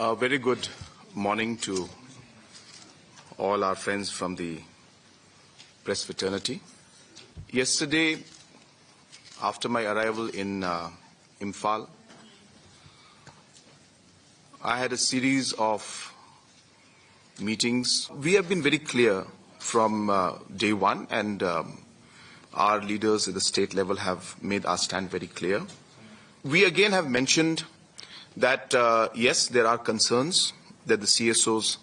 A very good morning to all our friends from the press fraternity. Yesterday, after my arrival in Imphal, I had a series of meetings. We have been very clear from day one, and our leaders at the state level have made our stand very clear. We again have mentioned that, yes, there are concerns that the CSOs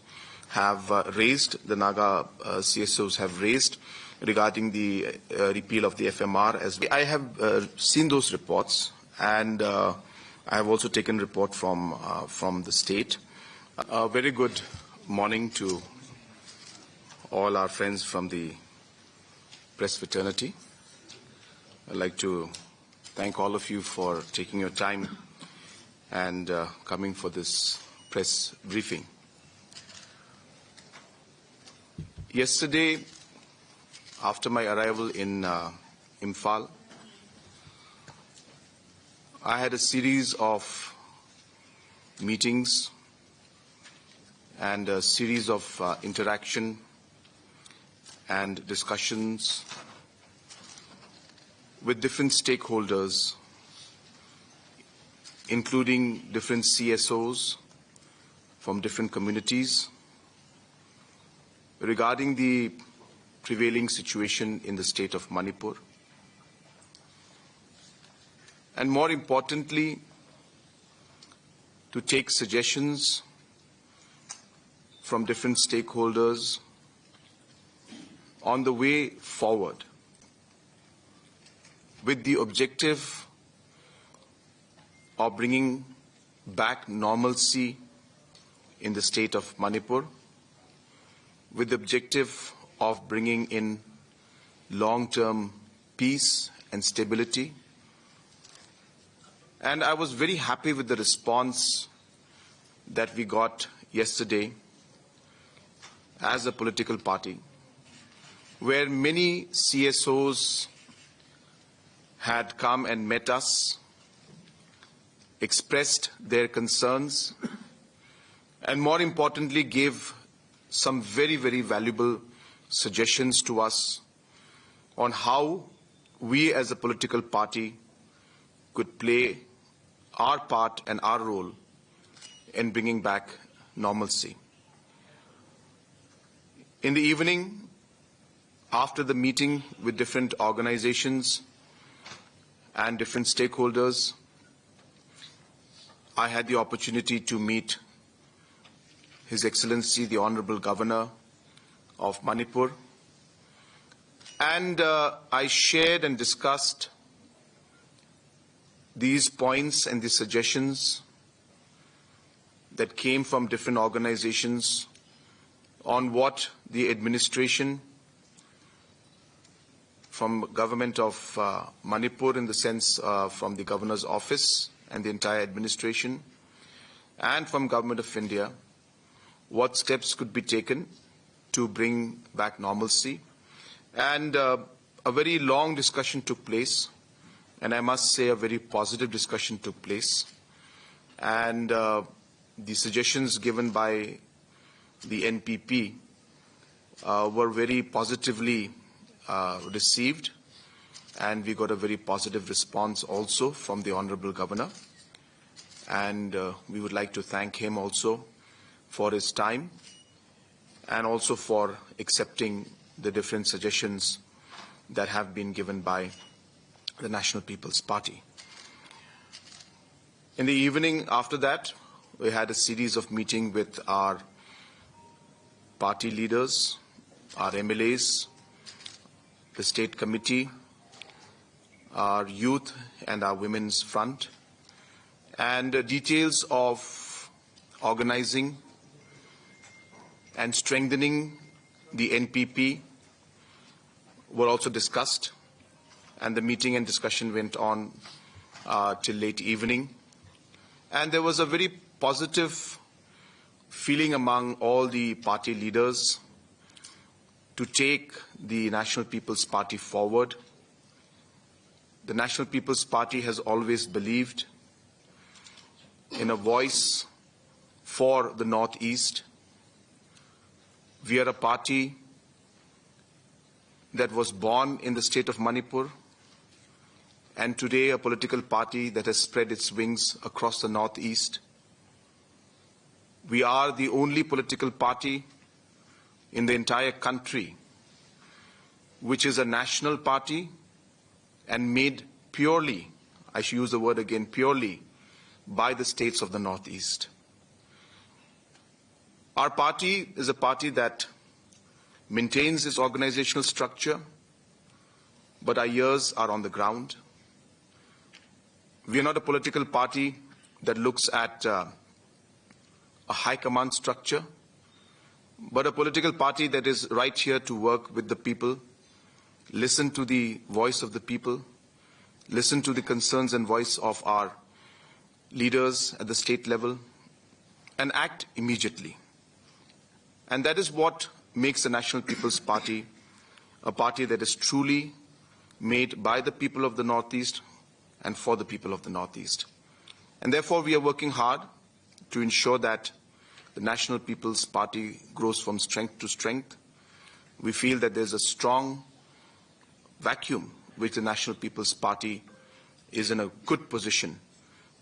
have raised, the Naga CSOs have raised regarding the repeal of the FMR. I have seen those reports, and I have also taken report from the state. A very good morning to all our friends from the press fraternity. I'd like to thank all of you for taking your time and coming for this press briefing. Yesterday, after my arrival in Imphal, I had a series of meetings and a series of interaction and discussions with different stakeholders, including different CSOs from different communities, regarding the prevailing situation in the state of Manipur. And more importantly, to take suggestions from different stakeholders on the way forward, with the objective of bringing back normalcy in the state of Manipur, with the objective of bringing in long-term peace and stability. And I was very happy with the response that we got yesterday as a political party, where many CSOs had come and met us, expressed their concerns, and more importantly gave some very, very valuable suggestions to us on how we as a political party could play our part and our role in bringing back normalcy. In the evening, after the meeting with different organizations and different stakeholders, I had the opportunity to meet His Excellency, the Honorable Governor of Manipur, and I shared and discussed these points and these suggestions that came from different organizations on what the administration from government of Manipur, in the sense from the Governor's office and the entire administration, and from Government of India, what steps could be taken to bring back normalcy. And a very long discussion took place, and I must say a very positive discussion took place. And the suggestions given by the NPP were very positively received, and we got a very positive response also from the Honorable Governor. And we would like to thank him also for his time and also for accepting the different suggestions that have been given by the National People's Party. In the evening after that, we had a series of meetings with our party leaders, our MLAs, the state committee, our youth and our women's front, and details of organizing and strengthening the NPP were also discussed, and the meeting and discussion went on till late evening. And there was a very positive feeling among all the party leaders to take the National People's Party forward. The National People's Party has always believed in a voice for the Northeast. We are a party that was born in the state of Manipur, and today a political party that has spread its wings across the Northeast. We are the only political party in the entire country which is a national party and made purely, I should use the word again, purely by the states of the Northeast. Our party is a party that maintains its organizational structure, but our ears are on the ground. We are not a political party that looks at a high command structure, but a political party that is right here to work with the people, listen to the voice of the people, listen to the concerns and voice of our leaders at the state level, and act immediately. And that is what makes the National People's Party a party that is truly made by the people of the Northeast and for the people of the Northeast. And therefore, we are working hard to ensure that the National People's Party grows from strength to strength. We feel that there's a strong vacuum which the National People's Party is in a good position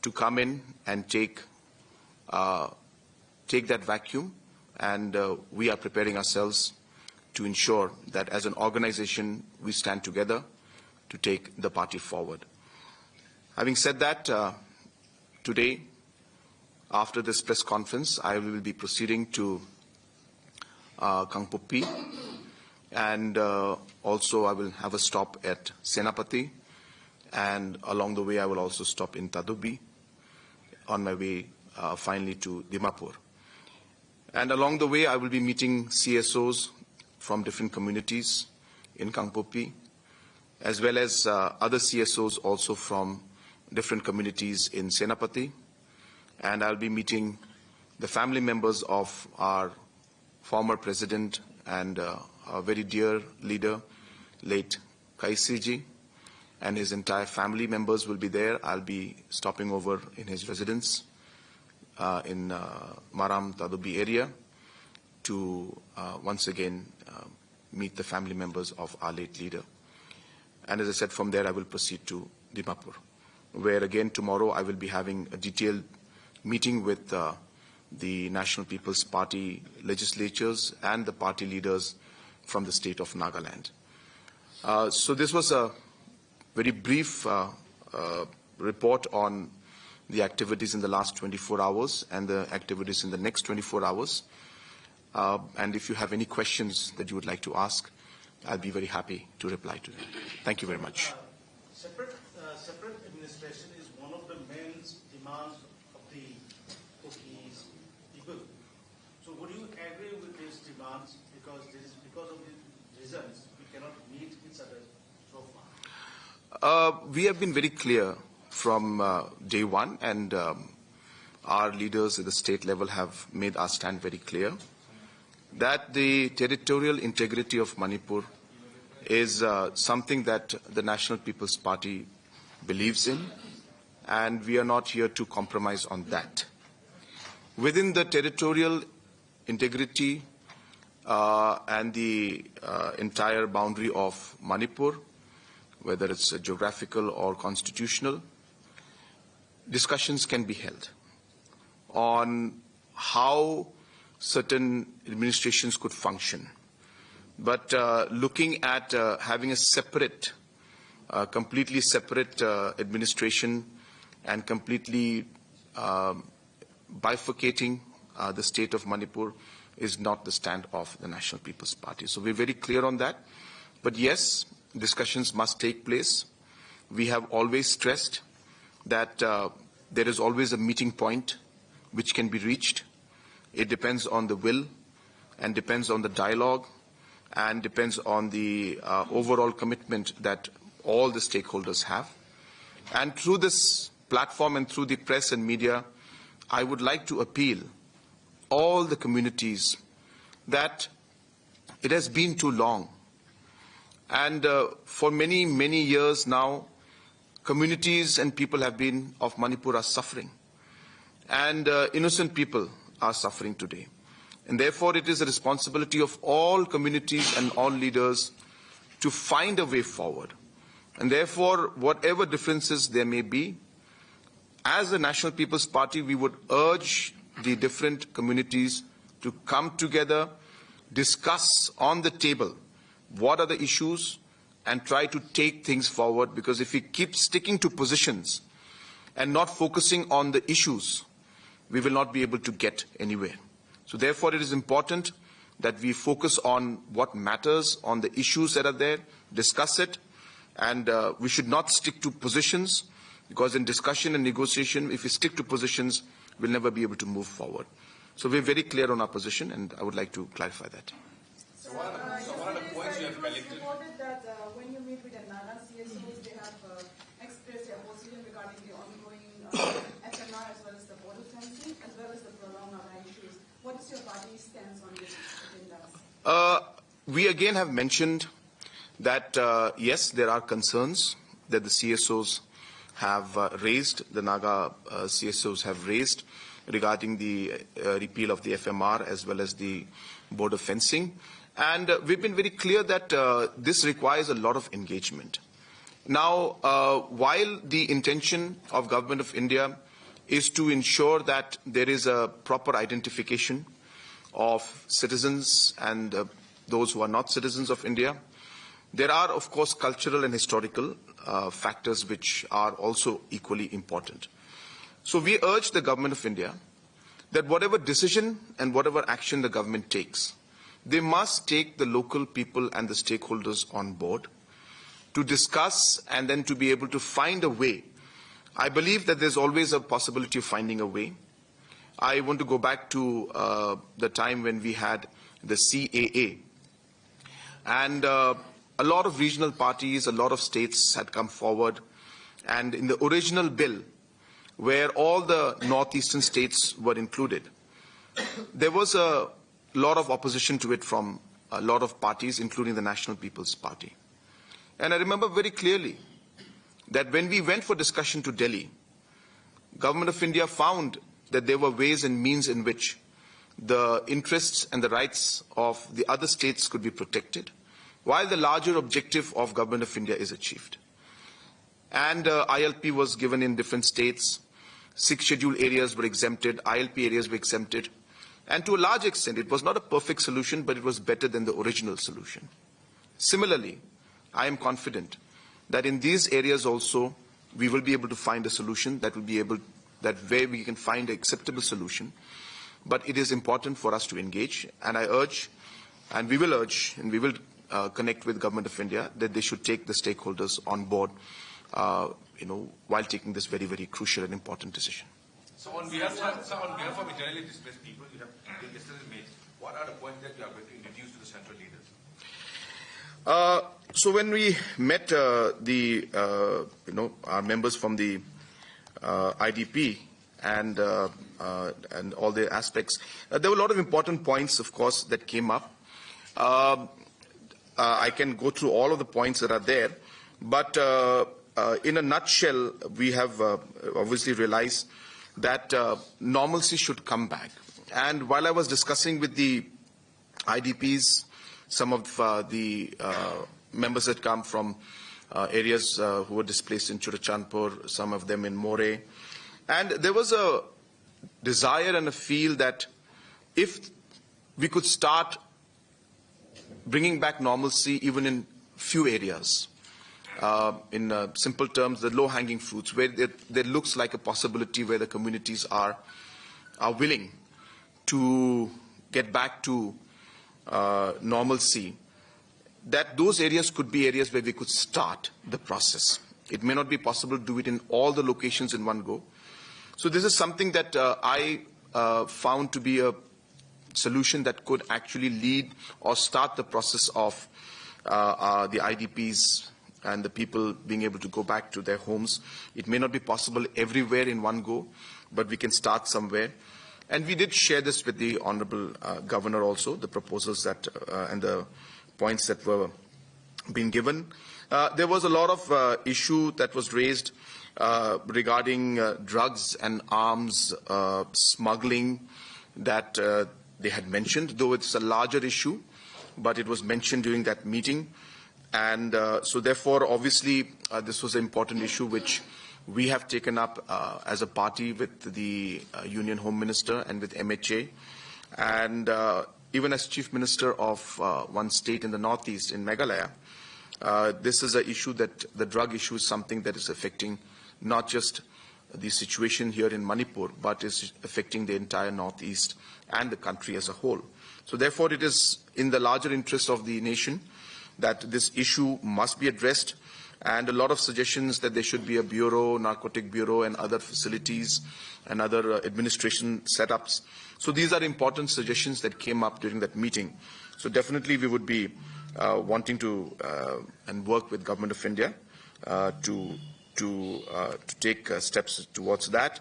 to come in and take that vacuum, and we are preparing ourselves to ensure that as an organization we stand together to take the party forward. Having said that, today, after this press conference, I will be proceeding to Kangpokpi, and also I will have a stop at Senapati, and along the way I will also stop in Tadobi on my way finally to Dimapur. And along the way I will be meeting CSOs from different communities in Kangpokpi, as well as other CSOs also from different communities in Senapati. And I'll be meeting the family members of our former president and our very dear leader, late Kaisiji, and his entire family members will be there. I'll be stopping over in his residence in Maram Tadobi area to once again meet the family members of our late leader. And as I said, from there I will proceed to Dimapur, where again tomorrow I will be having a detailed meeting with the National People's Party legislatures and the party leaders from the state of Nagaland. So this was a very brief report on the activities in the last 24 hours and the activities in the next 24 hours. And if you have any questions that you would like to ask, I'll be very happy to reply to them. Thank you very much. Separate administration is one of the main demands of the Koki's people. So would you agree with these demands? Because of the reasons we cannot meet each other so far. We have been very clear from day one, and our leaders at the state level have made our stand very clear that the territorial integrity of Manipur is something that the National People's Party believes in, and we are not here to compromise on that. Within the territorial integrity and the entire boundary of Manipur, whether it's geographical or constitutional, discussions can be held on how certain administrations could function. But looking at having a separate, completely separate administration and completely bifurcating the state of Manipur is not the stand of the National People's Party. So we're very clear on that. But yes, discussions must take place. We have always stressed that there is always a meeting point which can be reached. It depends on the will and depends on the dialogue and depends on the overall commitment that all the stakeholders have. And through this platform and through the press and media, I would like to appeal all the communities that it has been too long. And for many, many years now, communities and people have been of Manipur are suffering. And innocent people are suffering today. And therefore, it is the responsibility of all communities and all leaders to find a way forward. And therefore, whatever differences there may be, as the National People's Party, we would urge the different communities to come together, discuss on the table what are the issues, and try to take things forward, because if we keep sticking to positions and not focusing on the issues, we will not be able to get anywhere. So therefore, it is important that we focus on what matters, on the issues that are there, discuss it, and we should not stick to positions, because in discussion and negotiation, if we stick to positions, we'll never be able to move forward. So we're very clear on our position, and I would like to clarify that. So one of the points you have collected. It was reported that when you meet with the Naga CSOs, they have expressed their position regarding the ongoing FMR as well as the border fencing, as well as the prolonged Naga issues. What is your party's stance on these agendas? We again have mentioned that, yes, there are concerns that the CSOs have raised, the Naga CSOs have raised regarding the repeal of the FMR as well as the border fencing. And we've been very clear that this requires a lot of engagement. Now, while the intention of Government of India is to ensure that there is a proper identification of citizens and those who are not citizens of India, there are, of course, cultural and historical factors which are also equally important. So we urge the Government of India that whatever decision and whatever action the government takes, they must take the local people and the stakeholders on board to discuss and then to be able to find a way. I believe that there's always a possibility of finding a way. I want to go back to the time when we had the CAA. And a lot of regional parties, a lot of states had come forward. And in the original bill, where all the northeastern states were included, there was a lot of opposition to it from a lot of parties, including the National People's Party. And I remember very clearly that when we went for discussion to Delhi, Government of India found that there were ways and means in which the interests and the rights of the other states could be protected, while the larger objective of Government of India is achieved. And ILP was given in different states. 6 scheduled areas were exempted, ILP areas were exempted. And to a large extent, it was not a perfect solution, but it was better than the original solution. Similarly, I am confident that in these areas also, we will be able to find a solution that will be able, that where we can find an acceptable solution. But it is important for us to engage, and I urge, and we will urge, and we will connect with Government of India that they should take the stakeholders on board, while taking this very, very crucial and important decision. So on behalf of internally displaced people, you have yesterday made, what are the points that you are going to introduce to the central leaders? So when we met our members from the IDP and all the aspects, there were a lot of important points, of course, that came up. I can go through all of the points that are there, but in a nutshell, we have obviously realized that normalcy should come back. And while I was discussing with the IDPs, some of the members that come from areas who were displaced in Churachandpur, some of them in More, and there was a desire and a feel that if we could start bringing back normalcy even in few areas, in simple terms, the low-hanging fruits, where there looks like a possibility where the communities are willing to get back to normalcy, that those areas could be areas where we could start the process. It may not be possible to do it in all the locations in one go. So this is something that I found to be a solution that could actually lead or start the process of the IDPs and the people being able to go back to their homes. It may not be possible everywhere in one go, but we can start somewhere. And we did share this with the Honorable Governor also, the proposals that and the points that were being given. There was a lot of issue that was raised regarding drugs and arms smuggling that they had mentioned, though it's a larger issue, but it was mentioned during that meeting. And so therefore, obviously, this was an important issue which we have taken up as a party with the Union Home Minister and with MHA. And even as Chief Minister of one state in the Northeast, in Meghalaya, this is an issue that the drug issue is something that is affecting not just the situation here in Manipur, but is affecting the entire Northeast and the country as a whole. So therefore, it is in the larger interest of the nation that this issue must be addressed, and a lot of suggestions that there should be a bureau, narcotic bureau, and other facilities and other administration setups. So these are important suggestions that came up during that meeting. So definitely we would be wanting to and work with Government of India to take steps towards that.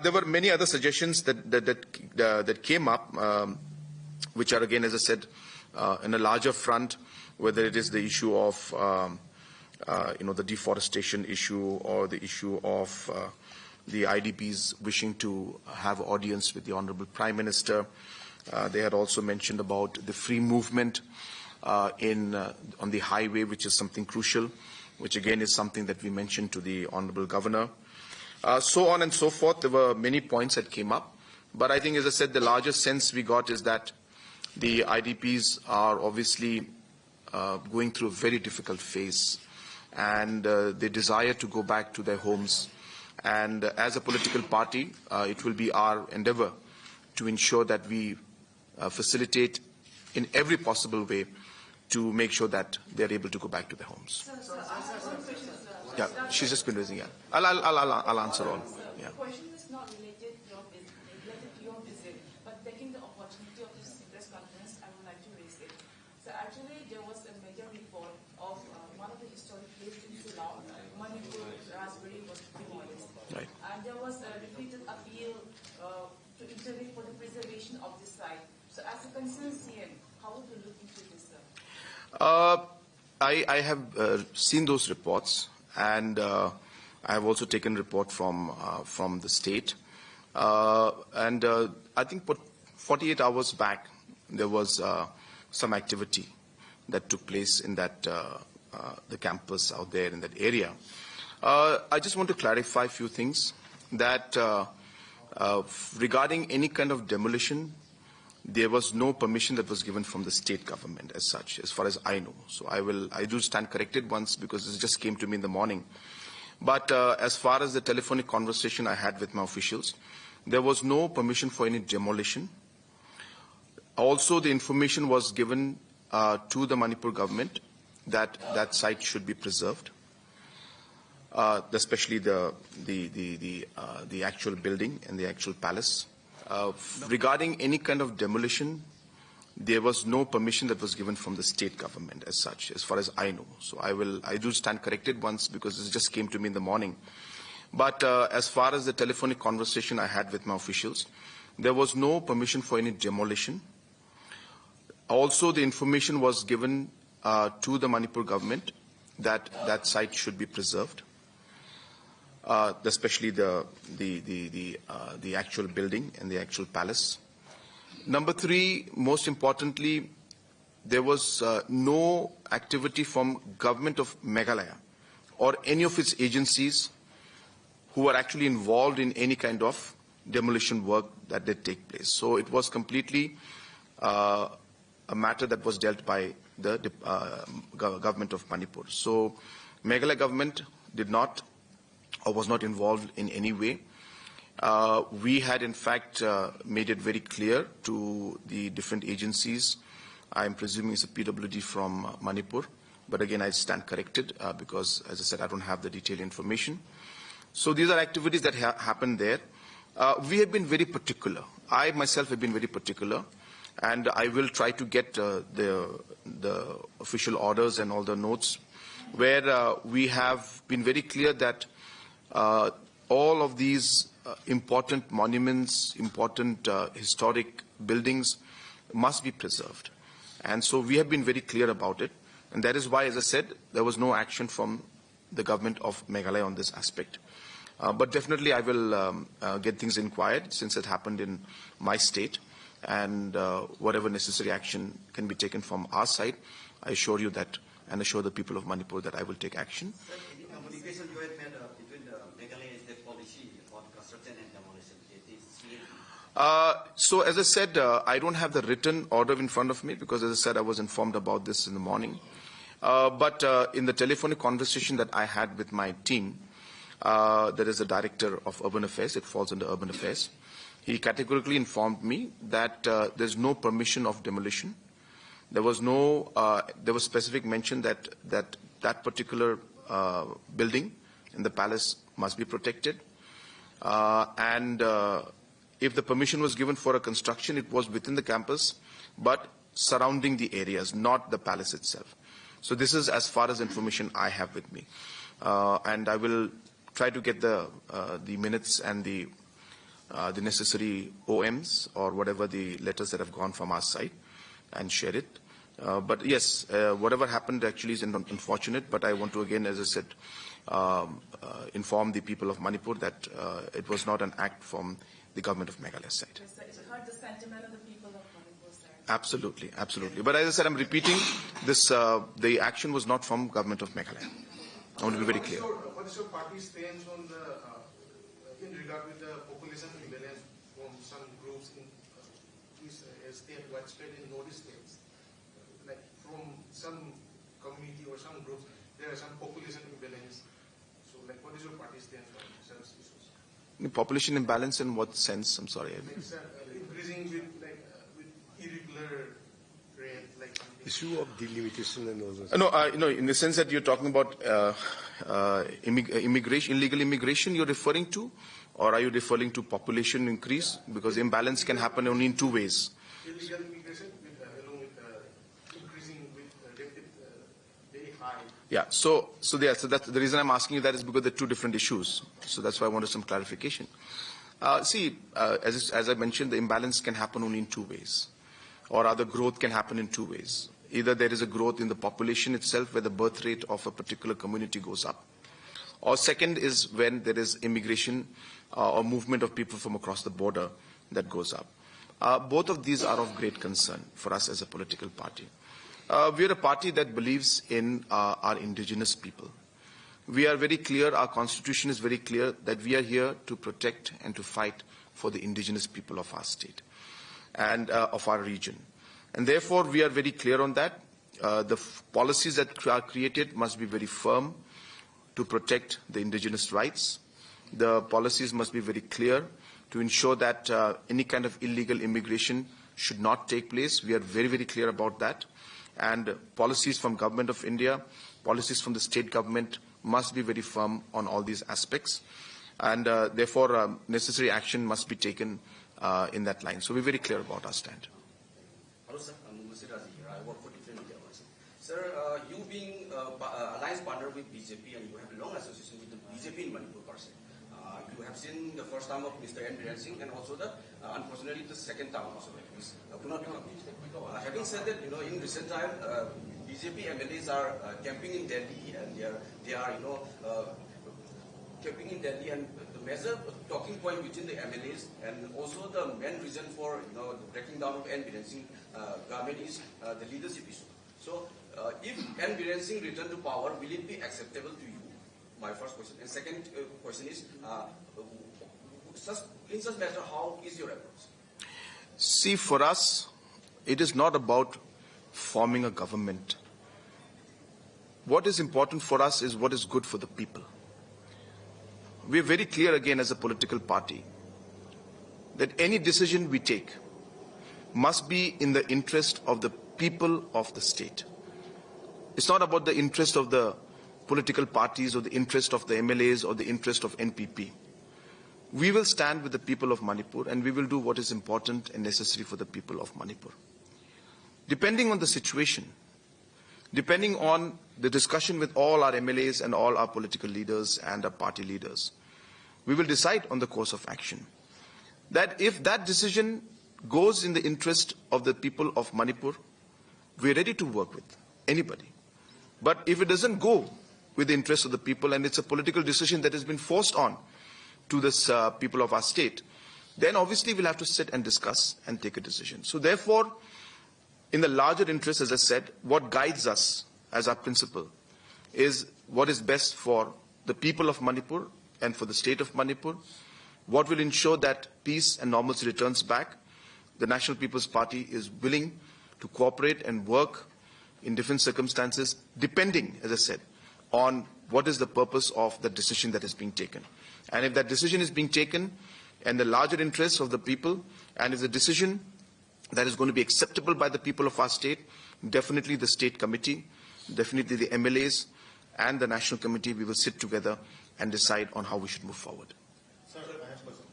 There were many other suggestions that came up, which are again, as I said, in a larger front, whether it is the issue of the deforestation issue or the issue of the IDPs wishing to have audience with the Honorable Prime Minister. They had also mentioned about the free movement on the highway, which is something crucial, which again is something that we mentioned to the Honorable Governor. So on and so forth. There were many points that came up. But I think, as I said, the largest sense we got is that the IDPs are obviously going through a very difficult phase, and they desire to go back to their homes. And as a political party, it will be our endeavor to ensure that we facilitate in every possible way to make sure that they are able to go back to their homes. Yeah, she's just been raising it. I'll answer all. Yeah. The question is not related to your visit, but taking the opportunity of this press conference, I would like to raise it. So actually, there was a major report of one of the historic places in Shillong, Manipur Raspberry was demolished. Right. And there was a repeated appeal to intervene for the preservation of this site. So as a concerned CM, how would you look into this, sir? I have seen those reports, and I have also taken report from the state. And I think 48 hours back, there was some activity that took place in that the campus out there in that area. I just want to clarify a few things that regarding any kind of demolition, there was no permission that was given from the state government as such, as far as I know. So I do stand corrected once because this just came to me in the morning. But as far as the telephonic conversation I had with my officials, there was no permission for any demolition. Also, the information was given to the Manipur government that that site should be preserved, especially the actual building and the actual palace. Regarding any kind of demolition, there was no permission that was given from the state government as such, as far as I know. So I do stand corrected once because this just came to me in the morning. But as far as the telephonic conversation I had with my officials, there was no permission for any demolition. Also, the information was given to the Manipur government that that site should be preserved, especially the actual building and the actual palace. Number three, most importantly, there was no activity from Government of Meghalaya or any of its agencies who were actually involved in any kind of demolition work that did take place. So it was completely a matter that was dealt by the government of Manipur. So Meghalaya government did not or was not involved in any way. We had in fact made it very clear to the different agencies. I'm presuming it's a PWD from Manipur, but again I stand corrected because, as I said, I don't have the detailed information. So these are activities that happened there. We have been very particular. I myself have been very particular, and I will try to get the official orders and all the notes where we have been very clear that all of these important monuments, important historic buildings must be preserved. And so we have been very clear about it. And that is why, as I said, there was no action from the government of Meghalaya on this aspect. But definitely I will get things inquired since it happened in my state, and whatever necessary action can be taken from our side, I assure you that and assure the people of Manipur that I will take action. Sir, any communication you have made between the Meghalaya state policy on construction and demolition? So as I said, I don't have the written order in front of me because, as I said, I was informed about this in the morning. But in the telephonic conversation that I had with my team, there is a director of urban affairs. It falls under urban affairs. He categorically informed me that there's no permission of demolition. There was no. There was specific mention that that particular building in the palace must be protected, and if the permission was given for a construction, it was within the campus, but surrounding the areas, not the palace itself. So this is as far as information I have with me, and I will try to get the minutes and the necessary OMs or whatever the letters that have gone from our side and share it. But yes, whatever happened actually is unfortunate, but I want to again, as I said, inform the people of Manipur that it was not an act from the government of Meghalaya's side. Yes, sir. You heard the sentiment of the people of Manipur's side. Absolutely, absolutely. But as I said, I'm repeating this, the action was not from government of Meghalaya. I want to be very clear. What is your party's stance on the, in regard with the population imbalance from some groups in this state, widespread in Northeast states? Like from some community or some groups, there are some population imbalance. So like what is your party's stance on such issues? Population imbalance in what sense? I'm sorry. Increasing with irregular rate, like something. Issue of delimitation and all those. No, in the sense that you're talking about immigration, illegal immigration you're referring to, or are you referring to population increase? Because imbalance can happen only in two ways. Illegal immigration along with increasing with rate very high. Yeah, so that's the reason I'm asking you that is because they're two different issues. So that's why I wanted some clarification. As I mentioned, the imbalance can happen only in two ways, or other growth can happen in two ways. Either there is a growth in the population itself where the birth rate of a particular community goes up, or second is when there is immigration or movement of people from across the border that goes up. Both of these are of great concern for us as a political party. We are a party that believes in our indigenous people. We are very clear, our constitution is very clear that we are here to protect and to fight for the indigenous people of our state and of our region. And therefore, we are very clear on that. The policies that are created must be very firm to protect the indigenous rights. The policies must be very clear to ensure that any kind of illegal immigration should not take place. We are very, very clear about that. And policies from Government of India, policies from the state government must be very firm on all these aspects. And therefore, necessary action must be taken in that line. So we're very clear about our stand. Hello, sir. I'm Musir Razi here. I work for different media also. Sir, you being alliance partner with BJP and you have a long association with the BJP in Manipur per se. You have seen the first term of Mr. N. Biren Singh and also unfortunately the second term also of Ms. Kunal Bikam. Having said that, in recent time, BJP MLAs are camping in Delhi and they are camping in Delhi, and the major talking point between the MLAs and also the main reason for the breaking down of N. Biren Singh government is the leadership issue. So, if N. Biren Singh return to power, will it be acceptable to you? My first question. And second question is, in such matter, how is your approach? See, for us, it is not about forming a government. What is important for us is what is good for the people. We are very clear again as a political party that any decision we take must be in the interest of the people of the state. It's not about the interest of the political parties or the interest of the MLAs or the interest of NPP. We will stand with the people of Manipur and we will do what is important and necessary for the people of Manipur. Depending on the situation, depending on the discussion with all our MLAs and all our political leaders and our party leaders, we will decide on the course of action. That if that decision goes in the interest of the people of Manipur, we are ready to work with anybody. But if it doesn't go with the interest of the people and it's a political decision that has been forced on to the people of our state, then obviously we'll have to sit and discuss and take a decision. So therefore, in the larger interest, as I said, what guides us as our principle is what is best for the people of Manipur and for the state of Manipur, what will ensure that peace and normalcy returns back. The National People's Party is willing to cooperate and work in different circumstances, depending, as I said, on what is the purpose of the decision that is being taken. And if that decision is being taken and the larger interests of the people, and is a decision that is going to be acceptable by the people of our state, definitely the state committee, definitely the MLAs and the national committee, we will sit together and decide on how we should move forward. Sir, I have a question.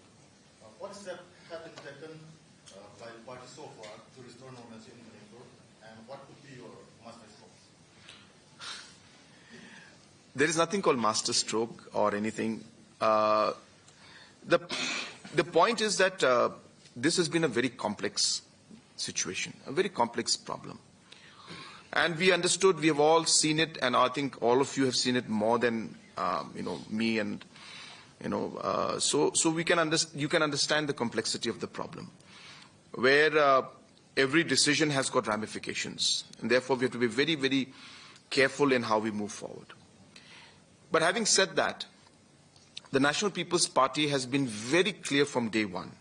What steps have been taken by the party so far to restore normalcy in Manipur, and what would be your master stroke? There is nothing called master stroke or anything. The point is that this has been a very complex situation, a very complex problem. And we understood, we have all seen it, and I think all of you have seen it more than me, and so you can understand the complexity of the problem, where every decision has got ramifications, and therefore we have to be very, very careful in how we move forward. But having said that, the National People's Party has been very clear from day one.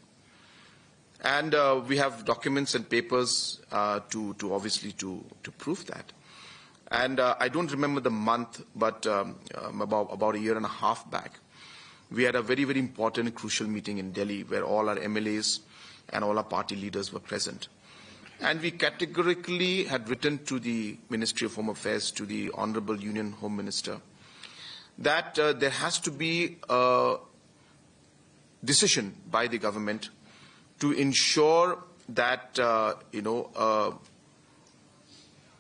And we have documents and papers to obviously to prove that. And I don't remember the month, but about a year and a half back, we had a very, very important, crucial meeting in Delhi where all our MLAs and all our party leaders were present. And we categorically had written to the Ministry of Home Affairs, to the Honorable Union Home Minister, that there has to be a decision by the government to ensure that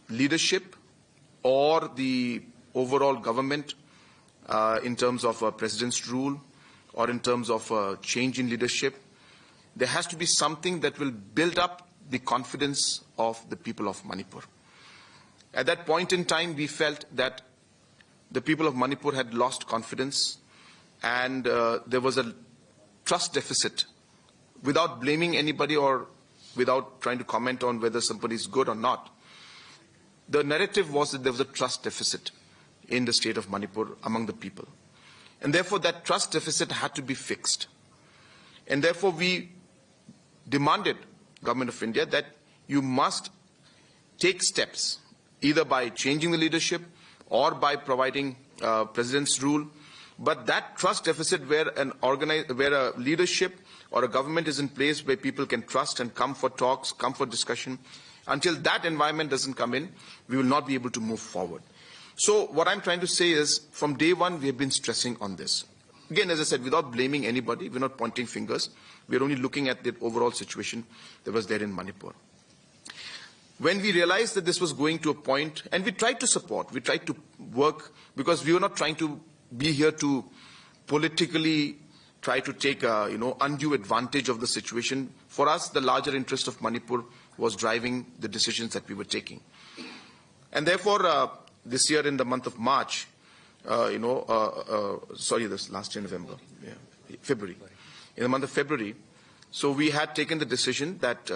leadership or the overall government, in terms of a president's rule or in terms of a change in leadership, there has to be something that will build up the confidence of the people of Manipur. At that point in time, we felt that the people of Manipur had lost confidence, and there was a trust deficit. Without blaming anybody or without trying to comment on whether somebody is good or not, the narrative was that there was a trust deficit in the state of Manipur among the people. And therefore that trust deficit had to be fixed. And therefore we demanded Government of India that you must take steps, either by changing the leadership or by providing President's rule. But that trust deficit where a leadership or a government is in place where people can trust and come for talks, come for discussion, until that environment doesn't come in, we will not be able to move forward. So what I'm trying to say is, from day one, we have been stressing on this. Again, as I said, without blaming anybody, we're not pointing fingers. We're only looking at the overall situation that was there in Manipur. When we realized that this was going to a point, and we tried to support, we tried to work, because we were not trying to be here to politically try to take undue advantage of the situation. For us, the larger interest of Manipur was driving the decisions that we were taking. And therefore, this year in the month of March, this last year, November, February. In the month of February, so we had taken the decision that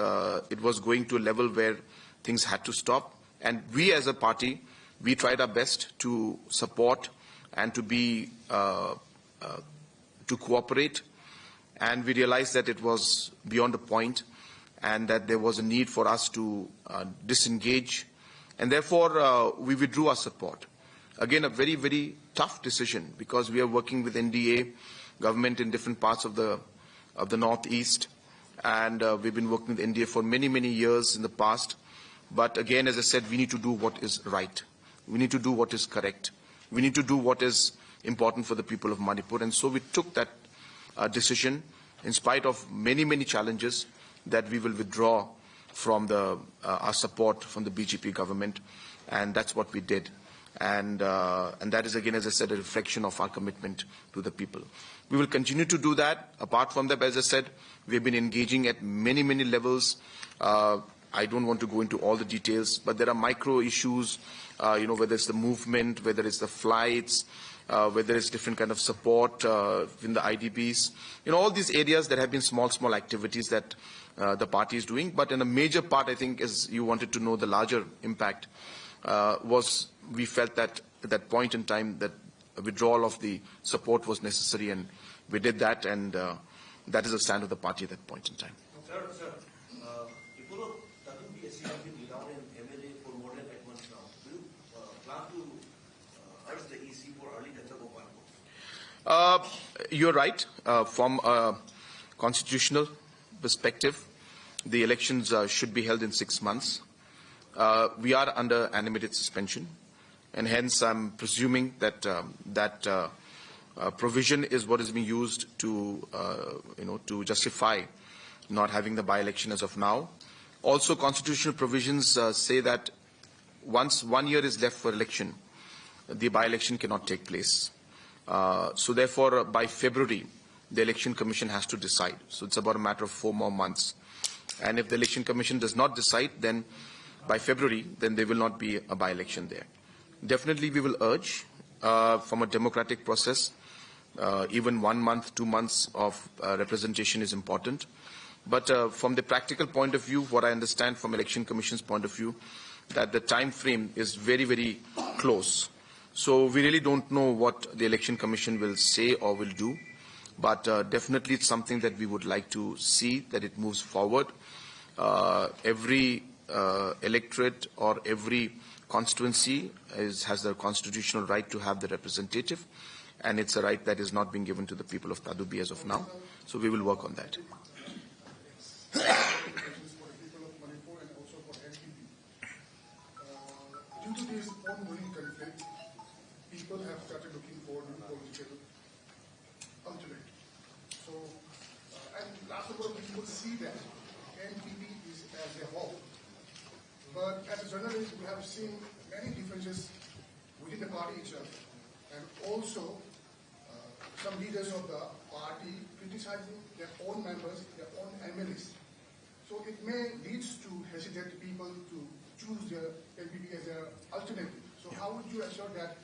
it was going to a level where things had to stop. And we as a party, we tried our best to support and to be to cooperate, and we realized that it was beyond a point and that there was a need for us to disengage, and therefore we withdrew our support. Again, a very, very tough decision, because we are working with NDA government in different parts of the Northeast, and we've been working with NDA for many, many years in the past. But again, as I said, we need to do what is right. We need to do what is correct. We need to do what is important for the people of Manipur. And so we took that decision, in spite of many, many challenges, that we will withdraw from our support from the BJP government. And that's what we did. And that is, again, as I said, a reflection of our commitment to the people. We will continue to do that. Apart from that, as I said, we have been engaging at many, many levels. I don't want to go into all the details, but there are micro issues, whether it's the movement, whether it's the flights, whether it's different kind of support in the IDPs. All these areas, there have been small activities that the party is doing. But in a major part, I think, as you wanted to know the larger impact, was we felt that at that point in time that a withdrawal of the support was necessary, and we did that, and that is the stand of the party at that point in time. Sir, people of WBSC have been without an MLA for more than 8 months now. Do you plan to urge the EC for early death of You're right. From a constitutional perspective, the elections should be held in 6 months. We are under animated suspension, and hence I'm presuming that that provision is what is being used to, to justify not having the by-election as of now. Also, constitutional provisions say that once 1 year is left for election, the by-election cannot take place. So therefore, by February, the Election Commission has to decide. So it's about a matter of 4 more months. And if the Election Commission does not decide, then by February, then there will not be a by-election there. Definitely, we will urge from a democratic process, even 1 month, 2 months of representation is important. But from the practical point of view, what I understand from Election Commission's point of view, that the time frame is very, very close. So we really don't know what the Election Commission will say or will do. But definitely it's something that we would like to see, that it moves forward. Every electorate or every constituency has the constitutional right to have the representative, and it's a right that is not being given to the people of Tadubi as of now. So we will work on that. For the people of Manipur and also for NPP. Due to this ongoing conflict, people have started looking for new political alternate. So, and last of all, people see that NPP is as a whole. But as a journalist, we have seen many differences within the party itself, and also some leaders of the party criticizing their own members, their own MLAs. So it may lead to hesitate people to choose the NPP as an alternative. So how would you assure that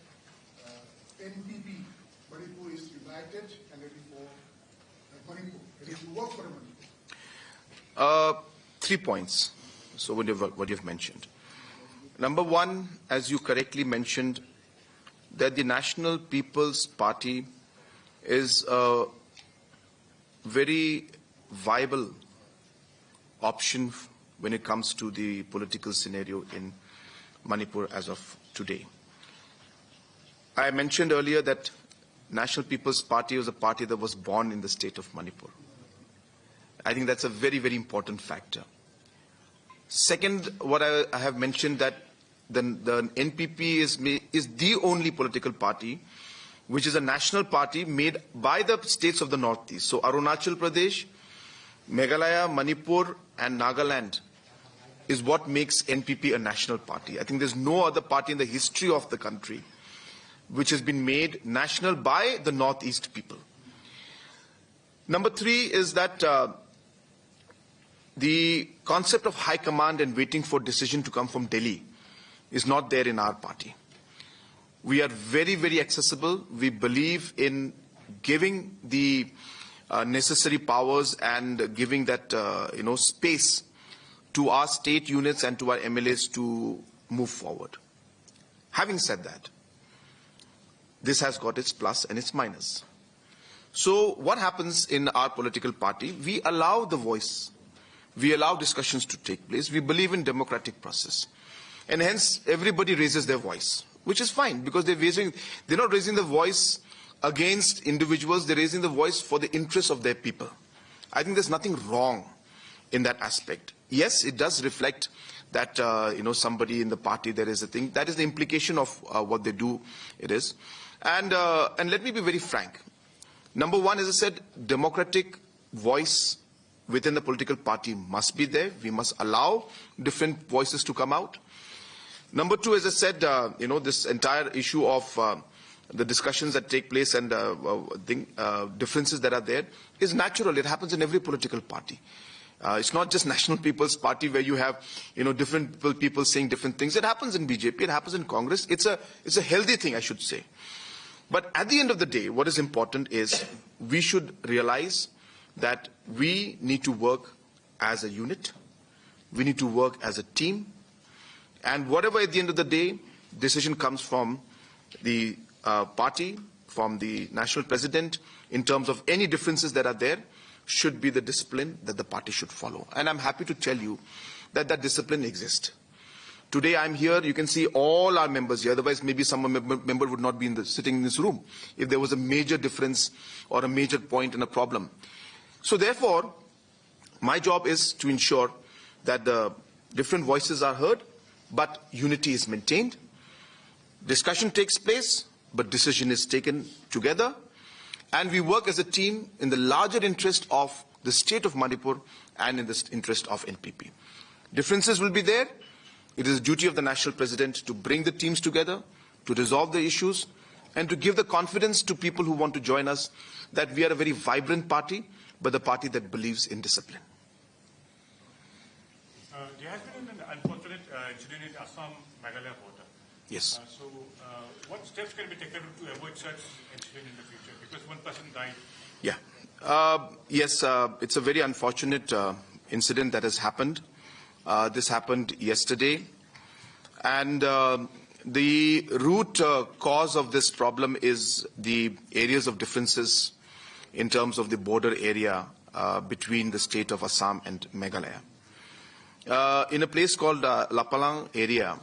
NPP Manipur is united and ready for Manipur, ready to work for Manipur? 3 points. So what you've mentioned. Number one, as you correctly mentioned, that the National People's Party is a very viable option when it comes to the political scenario in Manipur as of today. I mentioned earlier that National People's Party was a party that was born in the state of Manipur. I think that's a very, very important factor. Second, what I have mentioned that the NPP is the only political party which is a national party made by the states of the Northeast. So Arunachal Pradesh, Meghalaya, Manipur and Nagaland is what makes NPP a national party. I think there's no other party in the history of the country which has been made national by the Northeast people. Number 3 is that the concept of high command and waiting for decision to come from Delhi is not there in our party. We are very, very accessible. We believe in giving the necessary powers and giving that space to our state units and to our MLAs to move forward. Having said that, this has got its plus and its minus. So what happens in our political party? We allow the voice. We allow discussions to take place. We believe in democratic process. And hence, everybody raises their voice, which is fine because they're not raising the voice against individuals. They're raising the voice for the interests of their people. I think there's nothing wrong in that aspect. Yes, it does reflect that, somebody in the party, there is a thing. That is the implication of what they do, it is. And let me be very frank. Number one, as I said, democratic voice within the political party must be there. We must allow different voices to come out. Number 2, as I said, this entire issue of the discussions that take place and differences that are there is natural. It happens in every political party. It's not just National People's Party where you have, different people saying different things. It happens in BJP, it happens in Congress. It's a healthy thing, I should say. But at the end of the day, what is important is we should realize that we need to work as a unit. We need to work as a team. And whatever at the end of the day, decision comes from the party, from the national president, in terms of any differences that are there, should be the discipline that the party should follow. And I'm happy to tell you that that discipline exists. Today I'm here, you can see all our members here, otherwise maybe some member would not be sitting in this room if there was a major difference or a major point in a problem. So therefore, my job is to ensure that the different voices are heard, but unity is maintained. Discussion takes place, but decision is taken together. And we work as a team in the larger interest of the state of Manipur and in the interest of NPP. Differences will be there. It is the duty of the national president to bring the teams together, to resolve the issues, and to give the confidence to people who want to join us that we are a very vibrant party, but a party that believes in discipline. There has been an unfortunate incident in Assam-Meghalaya border. Yes. What steps can be taken to avoid such incident in the future? Because one person died. Yeah. Yes, it's a very unfortunate incident that has happened. This happened yesterday. And the root cause of this problem is the areas of differences in terms of the border area between the state of Assam and Meghalaya. In a place called Lapalang area,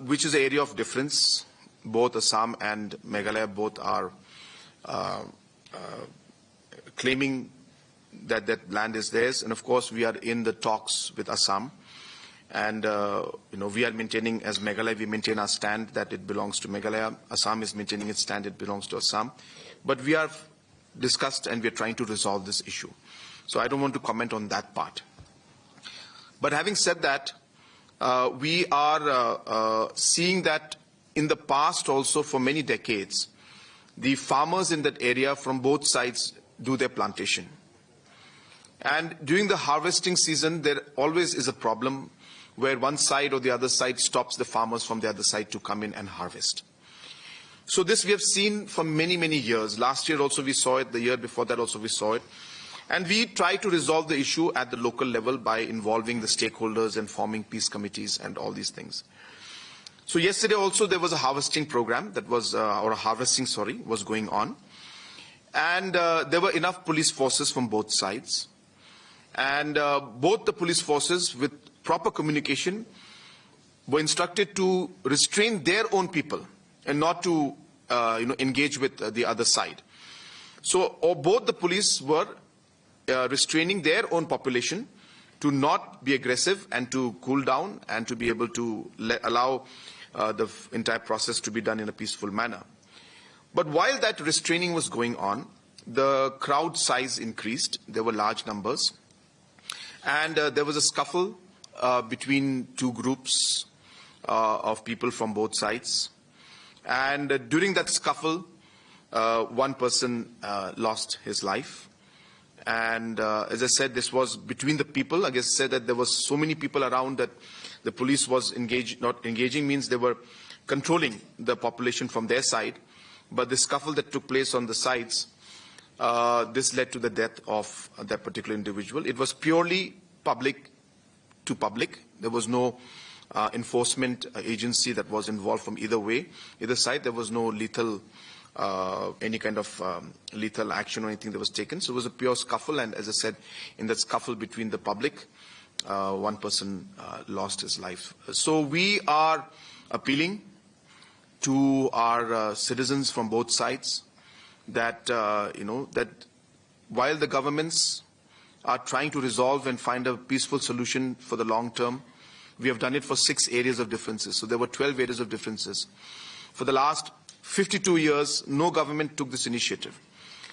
which is an area of difference, both Assam and Meghalaya both are claiming that that land is theirs. And of course, we are in the talks with Assam. And, we are maintaining, as Meghalaya, we maintain our stand that it belongs to Meghalaya. Assam is maintaining its stand, it belongs to Assam. But we are discussed and we are trying to resolve this issue. So I don't want to comment on that part. But having said that, we are seeing that in the past also for many decades, the farmers in that area from both sides do their plantation. And during the harvesting season, there always is a problem where one side or the other side stops the farmers from the other side to come in and harvest. So this we have seen for many, many years. Last year also we saw it, the year before that also we saw it. And we try to resolve the issue at the local level by involving the stakeholders and forming peace committees and all these things. So yesterday also there was a harvesting program that was, was going on. And there were enough police forces from both sides. And both the police forces with proper communication were instructed to restrain their own people and not to engage with the other side. So both the police were restraining their own population to not be aggressive and to cool down and to be able to allow the entire process to be done in a peaceful manner. But while that restraining was going on, the crowd size increased. There were large numbers. And there was a scuffle between two groups of people from both sides. And during that scuffle, one person lost his life. And as I said, this was between the people. I guess I said that there was so many people around that the police was not engaging means they were controlling the population from their side. But the scuffle that took place on the sides, this led to the death of that particular individual. It was purely public to public. There was no enforcement agency that was involved from either way, either side. There was no lethal any kind of lethal action or anything that was taken. So it was a pure scuffle, and as I said, in that scuffle between the public, one person lost his life. So we are appealing to our citizens from both sides that, that while the governments are trying to resolve and find a peaceful solution for the long term, we have done it for 6 areas of differences. So there were 12 areas of differences. For the last 52 years, no government took this initiative.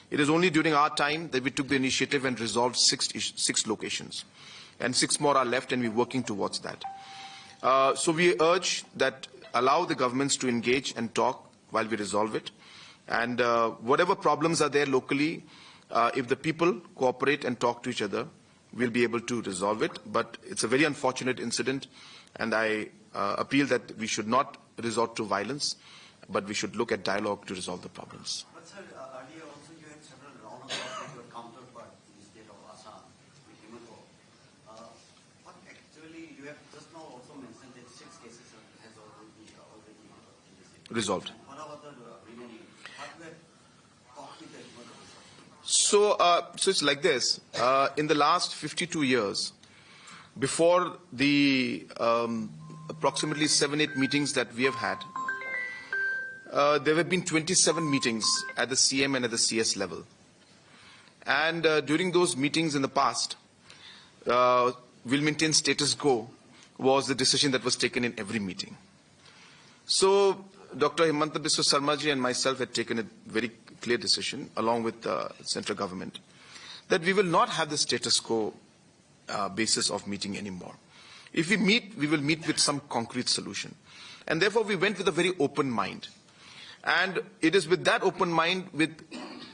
It is only during our time that we took the initiative and resolved 6 locations. And 6 more are left, and we're working towards that. So we urge that allow the governments to engage and talk while we resolve it. And whatever problems are there locally, if the people cooperate and talk to each other, we'll be able to resolve it. But it's a very unfortunate incident, and I appeal that we should not resort to violence, but we should look at dialogue to resolve the problems. But sir, earlier also you had several rounds with your counterpart in the state of Assam, with Himantho. But actually, you have just now also mentioned that 6 cases has already Resolved. What about the remaining? What you have talked with the Himantho? So it's like this. In the last 52 years, before the approximately 7-8 meetings that we have had, there have been 27 meetings at the CM and at the CS level. And during those meetings in the past, we'll maintain status quo was the decision that was taken in every meeting. So Dr. Himantha Biswa Sarma ji and myself had taken a very clear decision, along with the central government, that we will not have the status quo basis of meeting anymore. If we meet, we will meet with some concrete solution. And therefore, we went with a very open mind. And it is with that open mind, with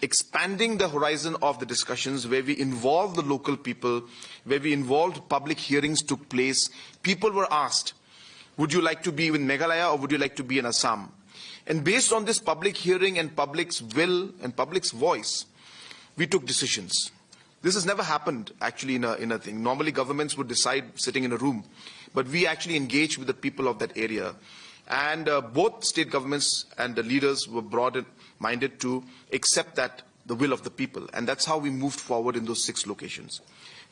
expanding the horizon of the discussions, where we involve the local people, where we involved public hearings took place. People were asked, would you like to be in Meghalaya or would you like to be in Assam? And based on this public hearing and public's will and public's voice, we took decisions. This has never happened actually in a thing. Normally governments would decide sitting in a room, but we actually engaged with the people of that area. And both state governments and the leaders were broad-minded to accept that the will of the people. And that's how we moved forward in those 6 locations.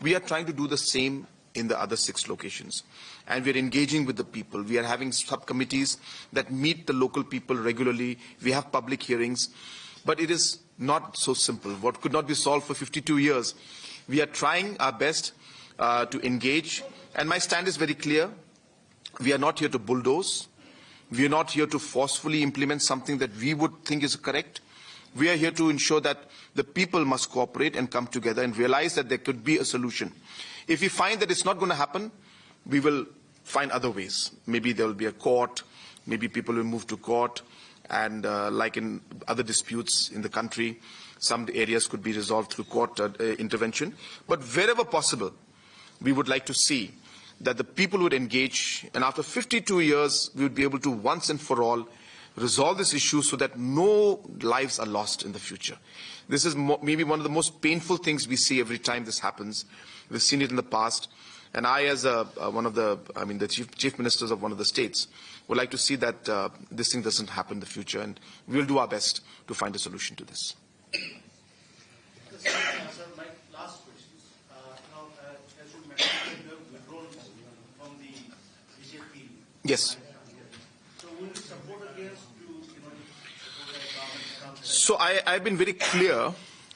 We are trying to do the same in the other 6 locations. And we are engaging with the people. We are having subcommittees that meet the local people regularly. We have public hearings. But it is not so simple. What could not be solved for 52 years, we are trying our best to engage. And my stand is very clear. We are not here to bulldoze. We are not here to forcefully implement something that we would think is correct. We are here to ensure that the people must cooperate and come together and realize that there could be a solution. If we find that it's not going to happen, we will find other ways. Maybe there will be a court, maybe people will move to court, and like in other disputes in the country, some areas could be resolved through court intervention. But wherever possible, we would like to see that the people would engage, and after 52 years, we would be able to once and for all resolve this issue so that no lives are lost in the future. This is maybe one of the most painful things we see every time this happens. We've seen it in the past. And I, as the chief ministers of one of the states, would like to see that this thing doesn't happen in the future. And we will do our best to find a solution to this. Sir, my last question. Now, as you mentioned, you have withdrawn from the BJP. Yes. So will you support against So I've been very clear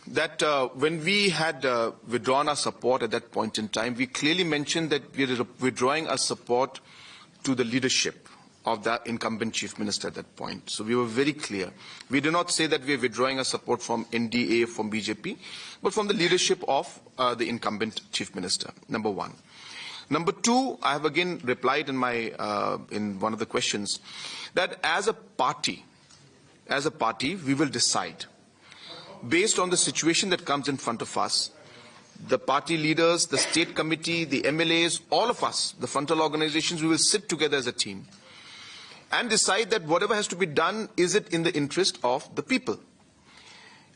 that when we had withdrawn our support at that point in time, we clearly mentioned that we are withdrawing our support to the leadership of the incumbent chief minister at that point. So we were very clear. We do not say that we are withdrawing our support from NDA, from BJP, but from the leadership of the incumbent chief minister, number one. Number two, I have again replied in one of the questions that as a party, we will decide. Based on the situation that comes in front of us, the party leaders, the state committee, the MLAs, all of us, the frontal organizations, we will sit together as a team and decide that whatever has to be done, is it in the interest of the people?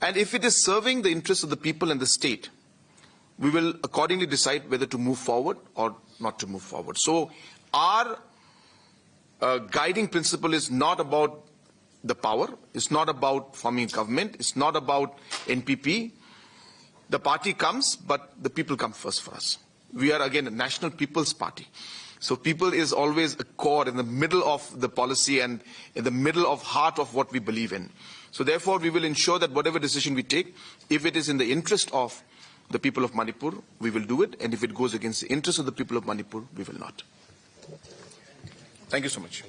And if it is serving the interests of the people and the state, we will accordingly decide whether to move forward or not to move forward. So our guiding principle is not about the power, it's not about forming government, it's not about NPP. The party comes, but the people come first for us. We are again a National People's Party. So people is always a core in the middle of the policy and in the middle of heart of what we believe in. So therefore we will ensure that whatever decision we take, if it is in the interest of the people of Manipur, we will do it. And if it goes against the interest of the people of Manipur, we will not. Thank you so much.